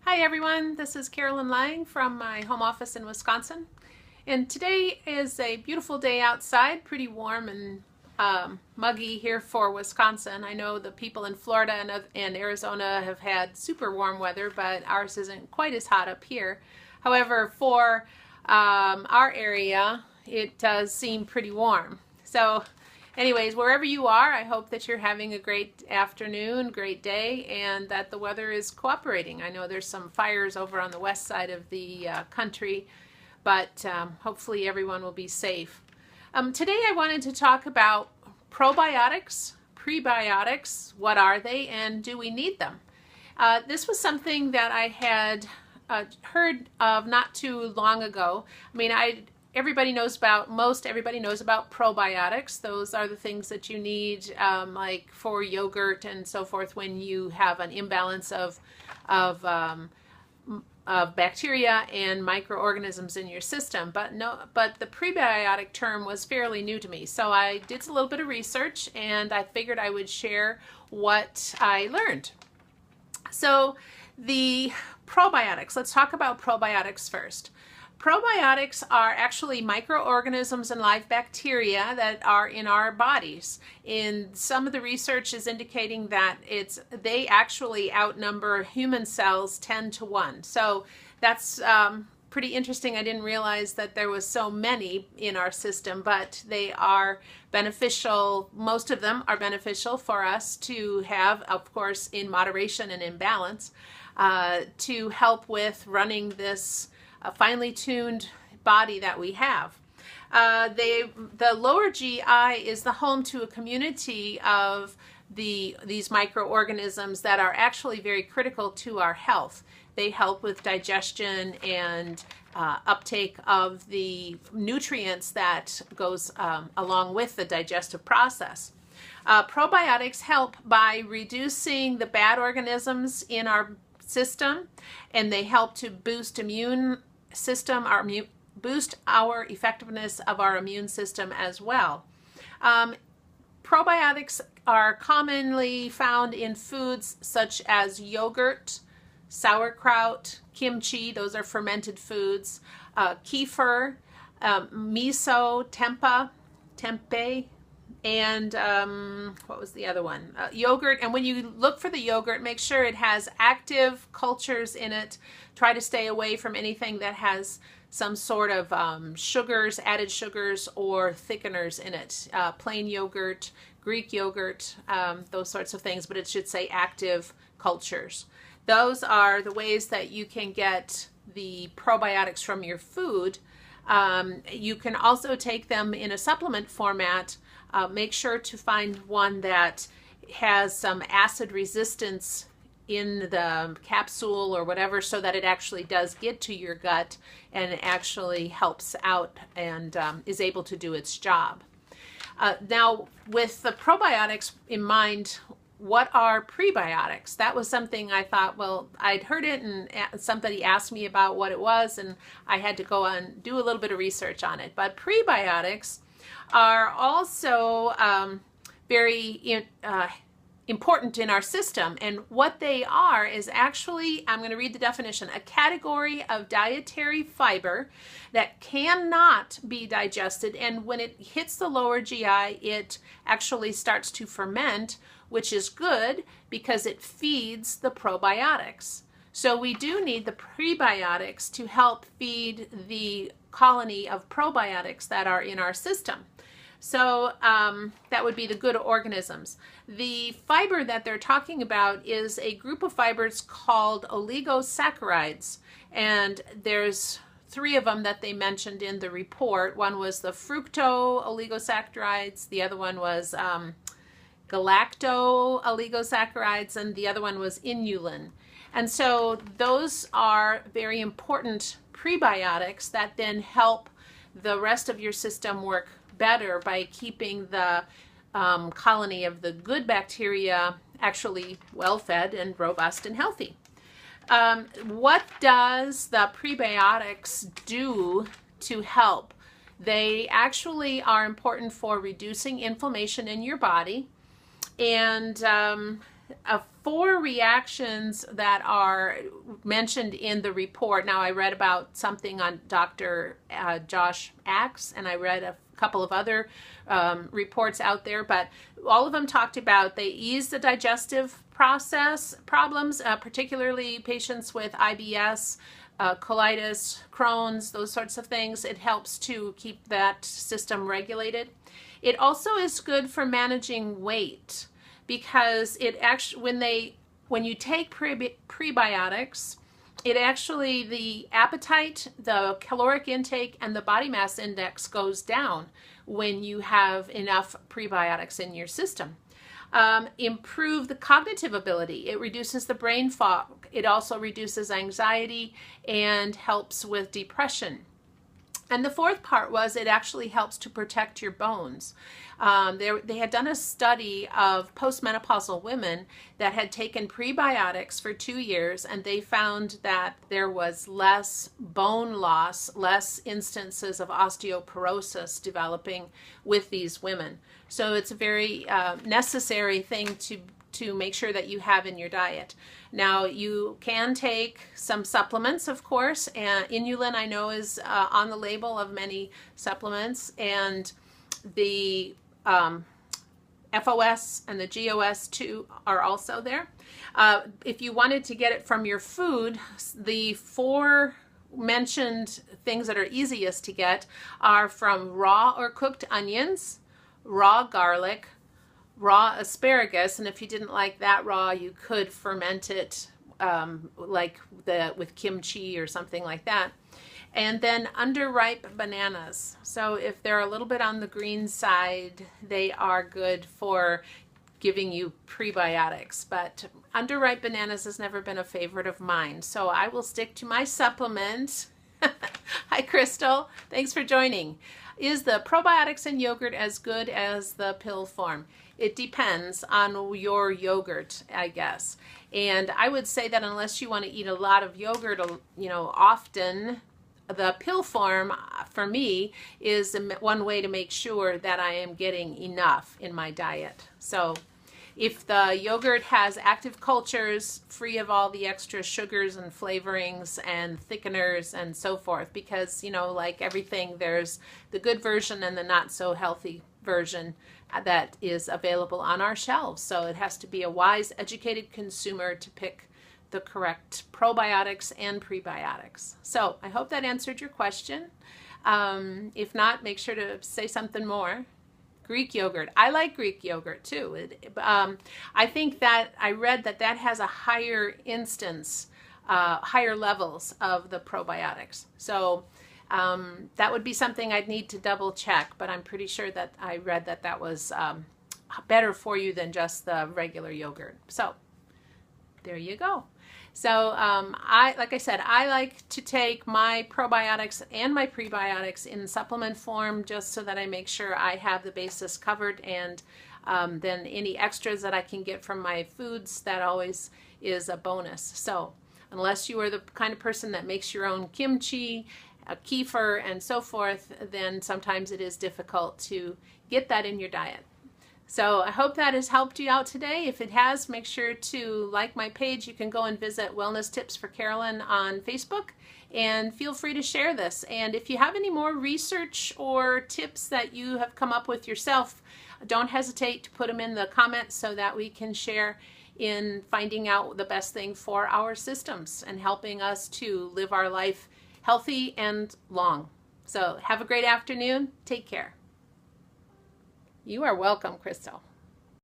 Hi everyone, this is Carolyn Lang from my home office in Wisconsin. And today is a beautiful day outside, pretty warm and muggy here for Wisconsin. I know the people in Florida and Arizona have had super warm weather, but ours isn't quite as hot up here. However, for our area, it does seem pretty warm. So anyways, wherever you are, I hope that you're having a great afternoon, great day, and that the weather is cooperating. I know there's some fires over on the west side of the country, but hopefully everyone will be safe. Today I wanted to talk about probiotics, prebiotics. What are they and do we need them? This was something that I had heard of not too long ago. I mean, everybody knows about probiotics. Those are the things that you need, like for yogurt and so forth, when you have an imbalance of bacteria and microorganisms in your system. But the prebiotic term was fairly new to me, so I did a little bit of research and I figured I would share what I learned. So the probiotics. Let's talk about probiotics first. Probiotics are actually microorganisms and live bacteria that are in our bodies. And some of the research is indicating that they actually outnumber human cells 10 to 1. So that's pretty interesting. I didn't realize that there was so many in our system, but they are beneficial. Most of them are beneficial for us to have, of course, in moderation and in balance, to help with running this finely tuned body that we have. The lower GI is the home to a community of these microorganisms that are actually very critical to our health. They help with digestion and uptake of the nutrients that goes along with the digestive process. Probiotics help by reducing the bad organisms in our system, and they help to boost boost our effectiveness of our immune system as well. Probiotics are commonly found in foods such as yogurt, sauerkraut, kimchi, those are fermented foods, kefir, miso, tempeh, and what was the other one? Yogurt. And when you look for the yogurt, make sure it has active cultures in it. Try to stay away from anything that has some sort of sugars, added sugars, or thickeners in it. Plain yogurt, Greek yogurt, those sorts of things, but it should say active cultures. Those are the ways that you can get the probiotics from your food. You can also take them in a supplement format. Make sure to find one that has some acid resistance in the capsule or whatever, so that it actually does get to your gut and actually helps out and is able to do its job. Now, with the probiotics in mind, what are prebiotics? That was something I thought, well, I'd heard it and somebody asked me about what it was, and I had to go and do a little bit of research on it. But prebiotics are also very important in our system, and what they are is actually, I'm going to read the definition, a category of dietary fiber that cannot be digested, and when it hits the lower GI, it actually starts to ferment, which is good because it feeds the probiotics. So we do need the prebiotics to help feed the colony of probiotics that are in our system. So that would be the good organisms. The fiber that they're talking about is a group of fibers called oligosaccharides, and there's 3 of them that they mentioned in the report. One was the fructo oligosaccharides, the other one was galacto oligosaccharides, and the other one was inulin. And so those are very important prebiotics that then help the rest of your system work better by keeping the colony of the good bacteria actually well-fed and robust and healthy. What does the prebiotics do to help? They actually are important for reducing inflammation in your body, and 4 reactions that are mentioned in the report. Now, I read about something on Dr. Josh Axe, and I read a couple of other reports out there, but all of them talked about they ease the digestive process problems, particularly patients with IBS, colitis, Crohn's, those sorts of things. It helps to keep that system regulated. It also is good for managing weight, because it actually, when you take prebiotics, it actually, the appetite, the caloric intake, and the body mass index goes down when you have enough prebiotics in your system. Improve the cognitive ability. It reduces the brain fog. It also reduces anxiety and helps with depression. And the 4th part was it actually helps to protect your bones. They had done a study of postmenopausal women that had taken prebiotics for 2 years, and they found that there was less bone loss, less instances of osteoporosis developing with these women. So it's a very necessary thing to make sure that you have in your diet. Now, you can take some supplements, of course, and inulin, I know, is on the label of many supplements, and the FOS and the GOS too are also there. If you wanted to get it from your food, the 4 mentioned things that are easiest to get are from raw or cooked onions, raw garlic, raw asparagus, and if you didn't like that raw, you could ferment it with kimchi or something like that. And then underripe bananas. So if they're a little bit on the green side, they are good for giving you prebiotics. But underripe bananas has never been a favorite of mine, so I will stick to my supplement. Hi, Crystal. Thanks for joining. Is the probiotics in yogurt as good as the pill form? It depends on your yogurt, I guess. And I would say that unless you want to eat a lot of yogurt, often, the pill form, for me, is one way to make sure that I am getting enough in my diet. So if the yogurt has active cultures, free of all the extra sugars and flavorings and thickeners and so forth, because, like everything, there's the good version and the not so healthy version that is available on our shelves. So it has to be a wise, educated consumer to pick the correct probiotics and prebiotics. So I hope that answered your question. If not, make sure to say something more. Greek yogurt. I like Greek yogurt too. I think that I read that has a higher instance, higher levels of the probiotics. So that would be something I'd need to double check, but I'm pretty sure that I read that was better for you than just the regular yogurt. So there you go. So like I said, I like to take my probiotics and my prebiotics in supplement form just so that I make sure I have the basis covered, and then any extras that I can get from my foods, that always is a bonus. So unless you are the kind of person that makes your own kimchi, kefir, and so forth, then sometimes it is difficult to get that in your diet. So I hope that has helped you out today. If it has, make sure to like my page. You can go and visit Wellness Tips for Carolyn on Facebook, and feel free to share this. And if you have any more research or tips that you have come up with yourself, don't hesitate to put them in the comments so that we can share in finding out the best thing for our systems and helping us to live our life healthy and long. So have a great afternoon. Take care. You are welcome, Crystal.